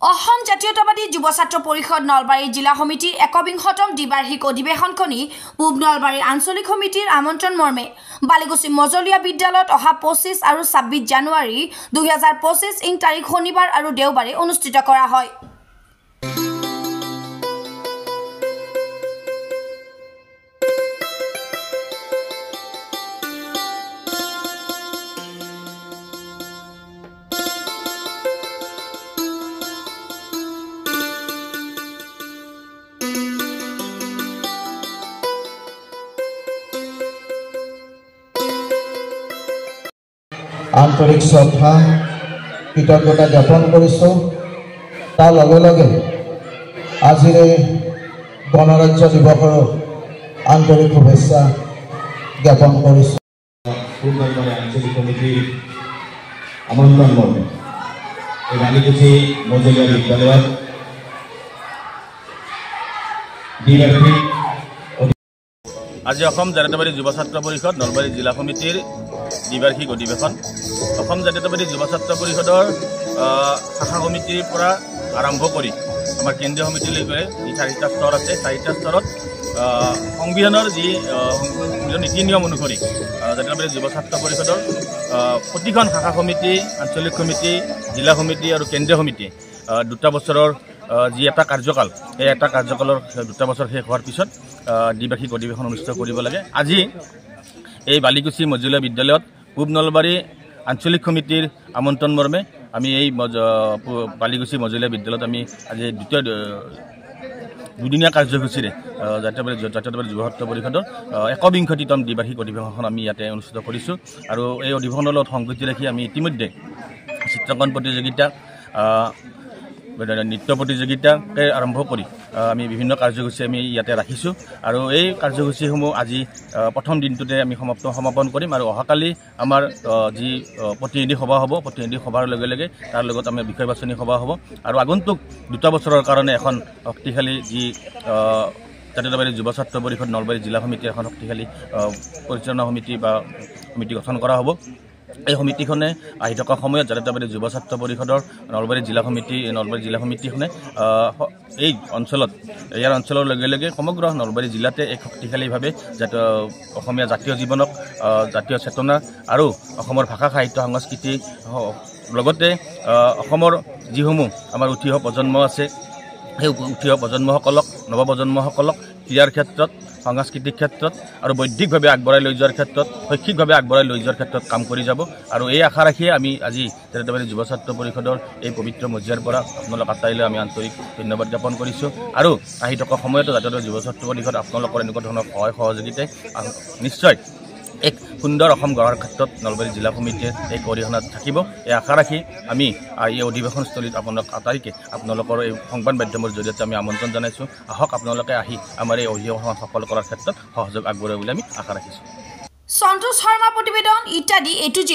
অসম জাতীয়তাবাদী যুৱ ছাত্ৰ পৰিষদ নলবাৰী জিলা সমিতিৰ ১বিংশতম দ্বিবাৰ্ষিক অধিৱেশনখনি পূব নলবাৰী আঞ্চলিক সমিতিৰ আমন্ত্ৰণ মৰ্মে বালিগুছি মজলীয়া বিদ্যালয়ত অহা ২৫ আৰু ২৬ জানুৱাৰী ২০২৫ তাৰিখ শনিবাৰ আৰু দেওবাৰে অনুষ্ঠিত কৰা হয়। আন্তৰিক শ্ৰদ্ধা কৃতজ্ঞতা জ্ঞাপন কৰিছোঁ। তাৰ লগে লগে আজিৰ এই গণৰাজ্য দিৱসৰ আন্তৰিক শুভেচ্ছা জ্ঞাপন কৰিছোঁ। পূব নলবাৰী আঞ্চলিক সমিতিৰ আমন্ত্ৰণ মৰ্মে এই বালিগুছি মজলীয়া বিদ্যালয়ত দ্বিবাৰ্ষিক আজি অসম জাতীয়তাবাদী যুৱ ছাত্ৰ পৰিষদ নলবাৰী জিলা সমিতিৰ দ্বিবাৰ্ষিক অধিৱেশন। অসম জাতীয়তাবাদী যুৱ ছাত্ৰ পৰিষদৰ শাখা সমিতিৰ পৰা আৰম্ভ কৰি আমাৰ কেন্দ্ৰীয় সমিতিলৈকে যি ৪টা স্তৰ আছে, ৪টা স্তৰত সংবিধানৰ যি নীতি নিয়ম অনুসৰি জাতীয়তাবাদী যুৱ ছাত্ৰ পৰিষদৰ প্ৰতিখন শাখা সমিতি, আঞ্চলিক সমিতি, জিলা সমিতি আৰু কেন্দ্ৰীয় সমিতি ২টা বছৰৰ যি এটা কাৰ্যকাল, সেই এটা কাৰ্যকালৰ ২টা বছৰ শেষ হোৱাৰ পিছত দ্বিবাৰ্ষিক অধিৱেশন অনুষ্ঠিত কৰিব লাগে। আজি এই বালিগুছি মজলীয়া বিদ্যালয়ত পূব নলবাৰী আঞ্চলিক সমিতিৰ আমন্ত্ৰণ মৰ্মে আমি এই বালিগুছি মজলীয়া বিদ্যালয়ত আমি আজি দুদিনীয়া কাৰ্যসূচীৰে জাতীয়তাবাদী যুৱ ছাত্ৰ পৰিষদৰ ১বিংশতিতম দ্বিবাৰ্ষিক অধিৱেশনখন আমি ইয়াতে অনুষ্ঠিত কৰিছোঁ। আৰু এই অধিৱেশনৰ লগত সংগতি ৰাখি আমি ইতিমধ্যে চিত্ৰাংকন প্ৰতিযোগিতা, নৃত্য প্ৰতিযোগিতাকে আৰম্ভ কৰি আমি বিভিন্ন কাৰ্যসূচী আমি ইয়াতে ৰাখিছোঁ। আৰু এই কাৰ্যসূচীসমূহ আজি প্ৰথম দিনটোতে আমি সমাপন কৰিম। আৰু অহাকালি আমাৰ যি প্ৰতিনিধি সভা হ'ব, প্ৰতিনিধি সভাৰ লগে লগে তাৰ লগত আমাৰ বিষয় বাছনি সভা হ'ব। আৰু আগন্তুক ২টা বছৰৰ কাৰণে এখন শক্তিশালী যি জাতীয়তাবাদী যুৱ ছাত্ৰ পৰিষদ নলবাৰী জিলা সমিতিৰ এখন শক্তিশালী পৰিচালনা সমিতি বা সমিতি গঠন কৰা হ'ব। এই সমিতিখনে আহি থকা সময়ত জাতীয়তাবাদী যুৱ ছাত্ৰ পৰিষদৰ নলবাৰী জিলা সমিতিখনে এই অঞ্চলত, ইয়াৰ অঞ্চলৰ লগে লগে সমগ্ৰ নলবাৰী জিলাতে এক শক্তিশালীভাৱে অসমীয়া জাতীয় জীৱনক, জাতীয় চেতনা আৰু অসমৰ ভাষা সাহিত্য সংস্কৃতি লগতে অসমৰ যিসমূহ আমাৰ উঠি অহা প্ৰজন্ম আছে, সেই উঠি অহা প্ৰজন্মসকলক, নৱপ্ৰজন্মসকলক ক্ৰীড়াৰ ক্ষেত্ৰত, সাংস্কৃতিক ক্ষেত্ৰত আৰু বৌদ্ধিকভাৱে আগবঢ়াই লৈ যোৱাৰ ক্ষেত্ৰত, শৈক্ষিকভাৱে আগবঢ়াই লৈ যোৱাৰ ক্ষেত্ৰত কাম কৰি যাব। আৰু এই আশা ৰাখিয়ে আমি আজি জাতীয়তাবাদী যুৱ ছাত্ৰ পৰিষদৰ এই পবিত্ৰ মজিয়াৰ পৰা আপোনালোক আটাইলৈ আমি আন্তৰিক ধন্যবাদ জ্ঞাপন কৰিছোঁ। আৰু আহি থকা সময়তো জাতীয়তাবাদী যুৱ ছাত্ৰ পৰিষদ আপোনালোকৰ এনেকুৱা ধৰণৰ সহায় সহযোগিতাই নিশ্চয় এক সুন্দৰ অসম গঢ়াৰ ক্ষেত্ৰত নলবাৰী জিলা সমিতিয়ে এক অৰিহণাত থাকিব। এই আশা ৰাখি আমি এই অধিৱেশনস্থলীত আপোনালোকৰ এই সংবাদ মাধ্যমৰ জৰিয়তে আমি আমন্ত্ৰণ জনাইছোঁ। আহক আপোনালোকে আহি আমাৰ এই অধিৱেশন সফল কৰাৰ ক্ষেত্ৰত সহযোগ আগবঢ়ায় বুলি আমি আশা ৰাখিছোঁ। সন্তোষ শৰ্মা প্ৰতিবেদন ইত্যাদি A to Z।